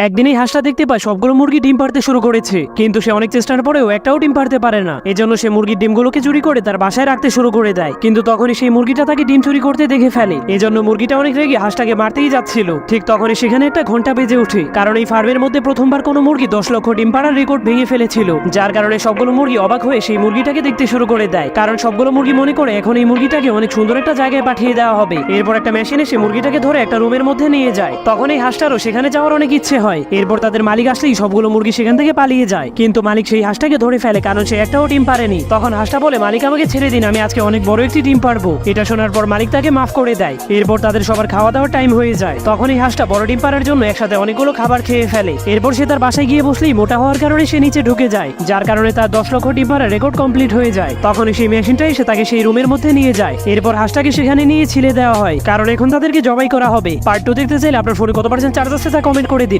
একদিনই হাঁসটা দেখতে পায় সবগুলো মুরগি ডিম পাড়তে শুরু করেছে, কিন্তু সে অনেক চেষ্টার পরেও একটাও ডিম পাড়তে পারে না। এজন্য সে মুরগির ডিমগুলোকে চুরি করে তার বাসায় রাখতে শুরু করে দেয়, কিন্তু তখনই সেই মুরগিটা তাকে ডিম চুরি করতে দেখে ফেলে। এজন্য মুরগিটা অনেক রেগে হাঁসটাকে মারতেই যাচ্ছিল। ঠিক তখনই সেখানে একটা ঘন্টা বেজে ওঠে, কারণ এই ফার্মের মধ্যে প্রথমবার কোনো মুরগি 10 লক্ষ ডিম পাড়ার রেকর্ড ভেঙে ফেলেছিল, যার কারণে সবগুলো মুরগি অবাক হয়ে সেই মুরগিটাকে দেখতে শুরু করে দেয়। কারণ সবগুলো মুরগি মনে করে এখন এই মুরগিটাকে অনেক সুন্দর একটা জায়গায় পাঠিয়ে দেওয়া হবে। এরপর একটা মেশিন এসে মুরগিটাকে ধরে একটা রুমের মধ্যে নিয়ে যায়। তখন এই হাঁসটারও সেখানে যাওয়ার অনেক ইচ্ছে হয়। এরপর তাদের মালিক আসলেই সবগুলো মুরগি সেখান থেকে পালিয়ে যায়, কিন্তু মালিক সেই হাঁসটাকে ধরে ফেলে, কারণ সে একটাও ডিম পারেনি। তখন হাঁসটা বলে, মালিক আমাকে ছেড়ে দিন, আমি আজকে অনেক বড় একটি ডিম পারবো। এটা শোনার পর মালিক তাকে মাফ করে দেয়। এরপর তাদের সবার খাওয়া দাওয়ার টাইম হয়ে যায়। তখন এই হাঁসটা বড় ডিম পারার জন্য একসাথে অনেকগুলো খাবার খেয়ে ফেলে। এরপর সে তার বাসায় গিয়ে বসলেই মোটা হওয়ার কারণে সে নিচে ঢুকে যায়, যার কারণে তার 10 লক্ষ ডিম পাড়ার রেকর্ড কমপ্লিট হয়ে যায়। তখন সেই মেশিনটা এসে তাকে সেই রুমের মধ্যে নিয়ে যায়। এরপর হাঁসটাকে সেখানে নিয়ে ছিলে দেওয়া হয়, কারণ এখন তাদেরকে জবাই করা হবে। পার্ট 2 দেখতে চাইলে আপনার ফোনে কত % চার্জ আছে তা কমেন্ট করে দিন।